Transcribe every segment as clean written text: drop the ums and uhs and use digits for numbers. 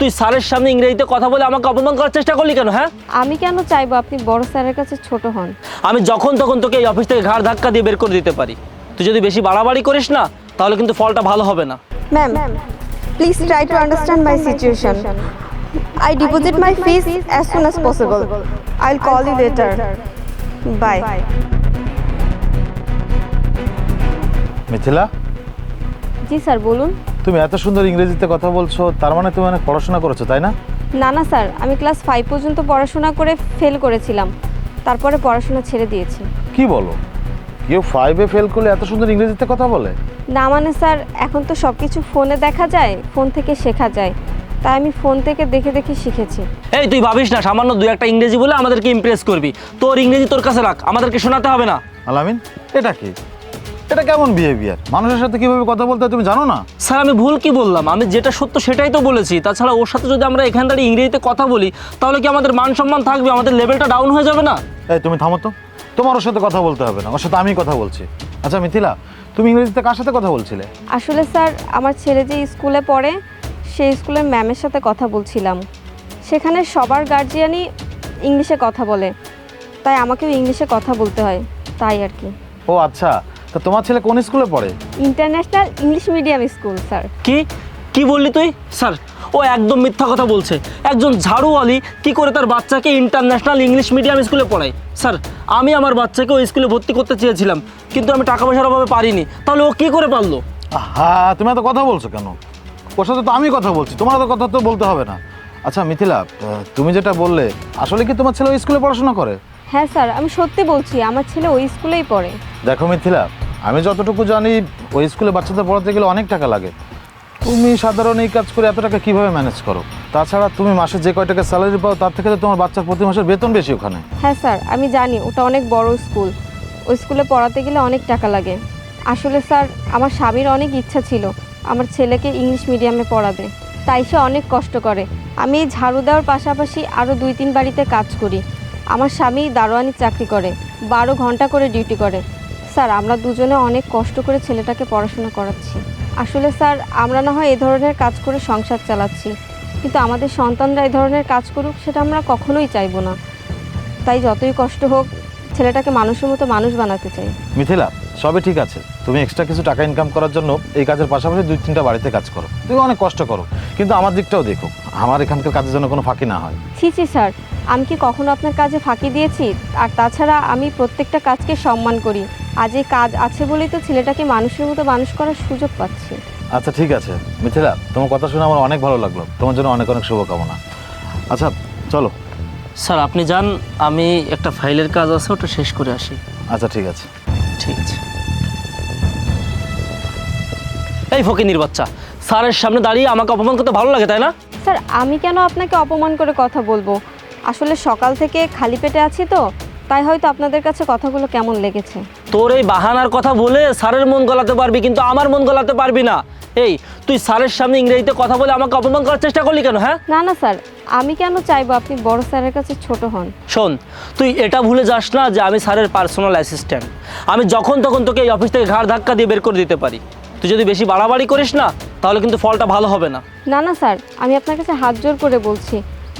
তুই স্যারের সামনে ইংরেজিতে কথা বলে আমাকে অপমান করার চেষ্টা করলি কেন? হ্যাঁ, আমি কেন চাইবো আপনি বড় স্যারের কাছে ছোট হন? আমি যখন তখন তোকে এই অফিস থেকে ঘাড় ধাক্কা দিয়ে বের করে দিতে পারি। তুই যদি বেশি বাড়াবাড়ি করিস না তাহলে কিন্তু ফলটা ভালো হবে না। Ma'am, please try to understand my situation. I deposit my fees as soon as possible. I'll call you later. Bye. Mithila, G sir বলুন। তুমি এত সুন্দর ইংরেজিতে কথা বলছো, তার মানে তুমি অনেক পড়াশোনা করেছো, তাই না? না না স্যার, আমি ক্লাস 5 পর্যন্ত পড়াশোনা করে ফেল করেছিলাম, তারপরে পড়াশোনা ছেড়ে দিয়েছি। কি বলো, কেউ 5-এ ফেল করলে এত সুন্দর ইংরেজিতে কথা বলে? না মানে স্যার, এখন তো সব কিছু ফোনে দেখা যায়, ফোন থেকে শেখা যায়, তাই আমি ফোন থেকে দেখে দেখে শিখেছি। এই তুই ভাবিস না সামান্য দুই একটা ইংরেজি বলে আমাদেরকে ইমপ্রেস করবি। তোর ইংরেজি তোর কাছে রাখ, আমাদেরকে শোনাতে হবে না। আলামিন, এটা কি? এটা কেমন বিহেভিয়ার? মানুষের সাথে কিভাবে কথা বলতে হয় তুমি জানো না? স্যার আমি ভুল কি বললাম? আমি যেটা সত্য সেটাই তো বলেছি। তাছাড়া ওর সাথে যদি আমরা এখান থেকে ইংরেজিতে কথা বলি তাহলে কি আমাদের মান সম্মান থাকবে? আমাদের লেভেলটা ডাউন হয়ে যাবে না? এই তুমি থামো তো, তোমার ওর সাথে কথা বলতে হবে না, ওর সাথে আমি কথা বলছি। আচ্ছা মিথিলা, তুমি ইংরেজিতে কার সাথে কথা বলছিলে? আসলে স্যার, আমার ছেলে যে স্কুলে পড়ে সেই স্কুলের ম্যামের সাথে কথা বলছিলাম। সেখানে সবার গার্জিয়ানই ইংলিশে কথা বলে, তাই আমাকেও ইংলিশে কথা বলতে হয়, তাই আর কি। ও আচ্ছা, তা তোমার ছেলে কোন স্কুলে পড়ে? International English medium school sir. কি কি বললি তুই? স্যার ও একদম মিথ্যা কথা বলছে। একজন ঝাড়ুওয়ালি কি করে তার বাচ্চাকে ইন্টারন্যাশনাল ইংলিশ মিডিয়াম স্কুলে পড়ায়? স্যার আমি আমার বাচ্চাকে ওই স্কুলে ভর্তি করতে চেয়েছিলাম, কিন্তু আমি টাকা পয়সার অভাবে পারিনি। তাহলে ও কি করে পারলো? হ্যাঁ, তুমি এত কথা বলছো কেন? ওর সাথে তো আমি কথা বলছি, তোমার তো কথা তো বলতে হবে না। আচ্ছা মিথিলা, তুমি যেটা বললে, আসলে কি তোমার ছেলে ওই স্কুলে পড়াশোনা করে? হ্যাঁ স্যার, আমি সত্যি বলছি, আমার ছেলে ওই স্কুলেই পড়ে। দেখো মিথিলা, আমি যতটুকু জানি ওই স্কুলে বাচ্চাদের পড়াতে গেলে অনেক টাকা লাগে। তুমি সাধারণ এই কাজ করে এত টাকা কীভাবে ম্যানেজ করো? তাছাড়া তুমি মাসে যে কয় টাকা স্যালারি পাও তার থেকে তো তোমার বাচ্চার প্রতি মাসের বেতন বেশি ওখানে। হ্যাঁ স্যার, আমি জানি ওটা অনেক বড় স্কুল, ওই স্কুলে পড়াতে গেলে অনেক টাকা লাগে। আসলে স্যার, আমার স্বামীর অনেক ইচ্ছা ছিল আমার ছেলেকে ইংলিশ মিডিয়ামে পড়াবে, তাই সে অনেক কষ্ট করে। আমি এই ঝাড়ু দেওয়ার পাশাপাশি আরও 2-3 বাড়িতে কাজ করি। আমার স্বামী দারোয়ানি চাকরি করে, 12 ঘন্টা করে ডিউটি করে। স্যার, আমরা দুজনে অনেক কষ্ট করে ছেলেটাকে পড়াশোনা করাচ্ছি। আসলে স্যার, আমরা না হয় এ ধরনের কাজ করে সংসার চালাচ্ছি, কিন্তু আমাদের সন্তানরা এই ধরনের কাজ করুক সেটা আমরা কখনোই চাইবো না। তাই যতই কষ্ট হোক, ছেলেটাকে মানুষের মতো মানুষ বানাতে চাই। মিথিলা, সবই ঠিক আছে, তুমি এক্সট্রা কিছু টাকা ইনকাম করার জন্য এই কাজের পাশাপাশি 2-3টা বাড়িতে কাজ করো, তুমি অনেক কষ্ট করো, কিন্তু আমার দিকটাও দেখো, আমার এখানকার কাজের জন্য কোনো ফাঁকি না হয়। ছি ছি স্যার, আমি কি কখনো আপনার কাজে ফাঁকি দিয়েছি? আর তাছাড়া আমি প্রত্যেকটা কাজকে সম্মান করি। আজ এই কাজ আছে বলেই তো ছেলেটাকে মানুষের মতো মানুষ করার সুযোগ পাচ্ছি। আচ্ছা ঠিক আছে মিথিলা, তোমার কথা শুনে আমার অনেক ভালো লাগলো, তোমার জন্য অনেক অনেক শুভকামনা। আচ্ছা চলো। স্যার আপনি যান, আমি একটা ফাইলের কাজ আছে ওটা শেষ করে আসি। আচ্ছা ঠিক আছে। ঠিক আছে। এই ফকিনীর বাচ্চা, স্যারের সামনে দাঁড়িয়ে আমাকে অপমান করতে ভালো লাগে তাই না? স্যার, আমি কেন আপনাকে অপমান করে কথা বলবো? আসলে সকাল থেকে খালি পেটে আছি তো, তাই হয়তো আপনাদের কাছে কথাগুলো কেমন লেগেছে। তোর এই বাহানার কথা বলে স্যারের মন গলাতে পারবি, কিন্তু আমার মন গলাতে পারবি না। এই তুই স্যারের সামনে ইংরেজিতে কথা বলে আমাকে অপমান করার চেষ্টা করলি কেন? হ্যাঁ, না না স্যার, আমি কেন চাইবো আপনি বড় স্যারের কাছে ছোট হন? শোন, তুই এটা ভুলে যাস না যে আমি স্যারের পার্সোনাল অ্যাসিস্ট্যান্ট। আমি যখন তখন তোকে এই অফিস থেকে ঘাড় ধাক্কা দিয়ে বের করে দিতে পারি। তুই যদি বেশি বাড়াবাড়ি করিস না তাহলে কিন্তু ফলটা ভালো হবে না। না না স্যার, আমি আপনার কাছে হাত জোর করে বলছি,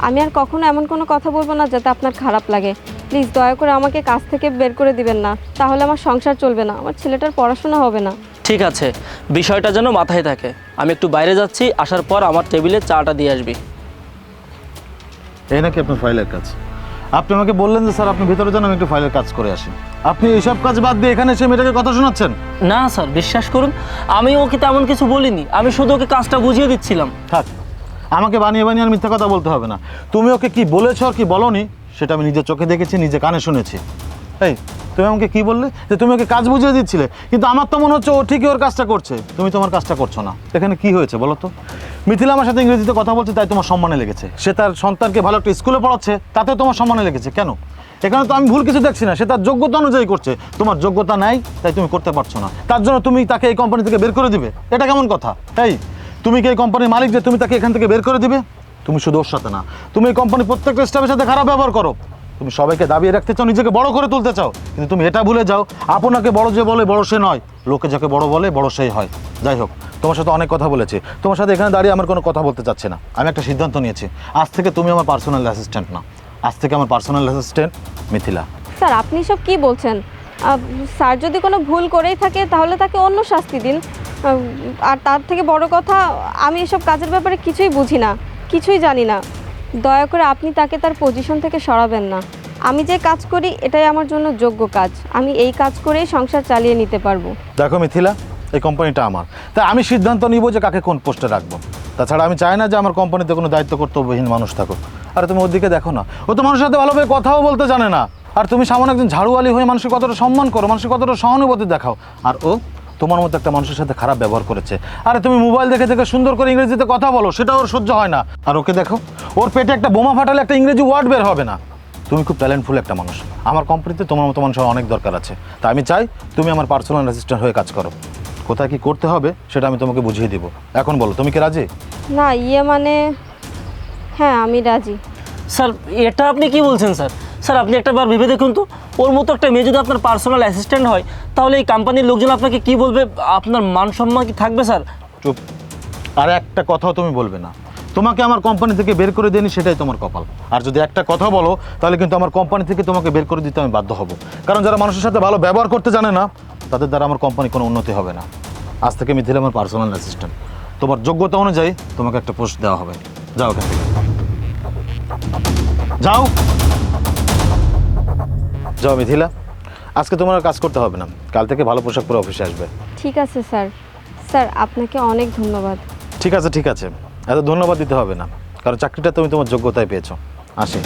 আমি আর কখনো এমন কোনো কথা বলবো না যাতে আপনার খারাপ লাগে। প্লিজ দয়া করে আমাকে কাজ থেকে বের করে দিবেন না, তাহলে আমার সংসার চলবে না, আমার ছেলেটার পড়াশোনা হবে না। ঠিক আছে, বিষয়টা যেন মাথায় থাকে। আমি একটু বাইরে যাচ্ছি, আসার পর আমার টেবিলে চাটা দিয়ে আসবি। এই নাকি আপনার ফাইলের কাজ? আপনি আমাকে বললেন যে স্যার আপনি ভিতরে যান, আমি একটু ফাইলের কাজ করে আসি। আপনি এইসব কাজ বাদ দিয়ে এখানে এসে মেয়েটাকে কথা শোনাচ্ছেন? না স্যার, বিশ্বাস করুন, আমি ওকে তেমন কিছু বলিনি। আমি শুধু ওকে কাজটা বুঝিয়ে দিচ্ছিলাম। থাক, আমাকে বানিয়ে বানিয়ে আর মিথ্যা কথা বলতে হবে না। তুমি ওকে কি বলেছো আর কি বলনি সেটা আমি নিজের চোখে দেখেছি, নিজে কানে শুনেছি। এই তুমি আমাকে কি বললে যে তুমি ওকে কাজ বুঝিয়ে দিচ্ছিলে, কিন্তু আমার তো মনে হচ্ছে ও ঠিকই ওর কাজটা করছে, তুমি তোমার কাজটা করছো না। এখানে কি হয়েছে বলো তো? মিথিলা আমার সাথে ইংরেজিতে কথা বলছে তাই তোমার সম্মানে লেগেছে, সে তার সন্তানকে ভালো একটা স্কুলে পড়াচ্ছে তাতেও তোমার সম্মানে লেগেছে। কেন? এখানে তো আমি ভুল কিছু দেখছি না, সে তার যোগ্যতা অনুযায়ী করছে। তোমার যোগ্যতা নাই তাই তুমি করতে পারছো না, তার জন্য তুমি তাকে এই কোম্পানি থেকে বের করে দিবে? এটা কেমন কথা? এই তুমি কি এই কোম্পানির মালিক যে তুমি তাকে এখান থেকে বের করে দিবে? তুমি শুধু ওর সাথে না, তুমি এই কোম্পানির প্রত্যেকটা স্টাফের সাথে খারাপ ব্যবহার করো। তুমি সবাইকে দাবিয়ে রাখতে চাও, নিজেকে বড় করে তুলতে চাও, কিন্তু তুমি এটা ভুলে যাও আপনাকে বড় যে বলে বড় সে নয়, লোকে যাকে বড় বলে বড় সেই হয়। যাই হোক, তোমার সাথে অনেক কথা বলেছি, তোমার সাথে এখানে দাঁড়িয়ে আমার কোনো কথা বলতে চাচ্ছি না। আমি একটা সিদ্ধান্ত নিয়েছি, আজ থেকে তুমি আমার পার্সোনাল অ্যাসিস্ট্যান্ট না, আজ থেকে আমার পার্সোনাল অ্যাসিস্ট্যান্ট মিথিলা। স্যার আপনি সব কি বলছেন? স্যার যদি কোনো ভুল করেই থাকে তাহলে তাকে অন্য শাস্তি দিন। আর তার থেকে বড় কথা, আমি এসব কাজের ব্যাপারে কিছুই বুঝি না, কিছুই জানি না। দয়া করে আপনি তাকে তার পজিশন থেকে সরাবেন না। আমি যে কাজ করি এটাই আমার জন্য যোগ্য কাজ, আমি এই কাজ করেই সংসার চালিয়ে নিতে পারবো। দেখো মিথিলা, এই কোম্পানিটা আমার, তাই আমি সিদ্ধান্ত নিব যে কাকে কোন পোস্টে রাখবো। তাছাড়া আমি চাই না যে আমার কোম্পানিতে কোনো দায়িত্ব কর্তব্যহীন মানুষ থাকুক। আর তুমি ওর দিকে দেখো না, ও তো মানুষের সাথে ভালোভাবে কথাও বলতে জানে না। আর তুমি সামনে একজন ঝাড়ুয়ালি হয়ে মানুষের কতটা সম্মান করো, মানুষের কতটা সহানুভূতি দেখাও, আর ও তোমার মতো একটা মানুষের সাথে খারাপ ব্যবহার করেছে। আরে তুমি মোবাইল দেখে দেখে সুন্দর করে ইংরেজিতে কথা বলো, সেটা ওর সহ্য হয় না। আর ওকে দেখো, ওর পেটে একটা বোমা ফাটালে একটা ইংরেজি ওয়ার্ড বের হবে না। তুমি খুব ট্যালেন্টফুল একটা মানুষ, আমার কোম্পানিতে তোমার মতো মানুষের অনেক দরকার আছে। তাই আমি চাই তুমি আমার পার্সোনাল অ্যাসিস্ট্যান্ট হয়ে কাজ করো। কোথায় কি করতে হবে সেটা আমি তোমাকে বুঝিয়ে দিব। এখন বলো, তুমি কি রাজি? না মানে হ্যাঁ, আমি রাজি। স্যার এটা আপনি কি বলছেন স্যার? স্যার আপনি একটা বার ভেবে দেখুন তো, ওর মতো একটা মেয়ে যদি আপনার পার্সোনাল অ্যাসিস্ট্যান্ট হয়, তাহলে এই কোম্পানির লোকজন আপনাকে কি বলবে? আপনার মান সম্মান কি থাকবে স্যার? চুপ, আর একটা কথাও তুমি বলবে না। তোমাকে আমার কোম্পানি থেকে বের করে দেয়নি, সেটাই তোমার কপাল। আর যদি একটা কথা বলো তাহলে কিন্তু আমার কোম্পানি থেকে তোমাকে বের করে দিতে আমি বাধ্য হব। কারণ যারা মানুষের সাথে ভালো ব্যবহার করতে জানে না, তাদের দ্বারা আমার কোম্পানি কোনো উন্নতি হবে না। আজ থেকে মিথিলা আমার পার্সোনাল অ্যাসিস্ট্যান্ট, তোমার যোগ্যতা অনুযায়ী তোমাকে একটা পোস্ট দেওয়া হবে। যাও এখান থেকে, যাও যাও মিথিলা, আজকে তোমার আর কাজ করতে হবে না, কাল থেকে ভালো পোশাক পরে অফিসে আসবে। ঠিক আছে স্যার। স্যার আপনাকে অনেক ধন্যবাদ। ঠিক আছে ঠিক আছে, এত ধন্যবাদ দিতে হবে না, কারণ চাকরিটা তুমি তোমার যোগ্যতায় পেয়েছো। আসি।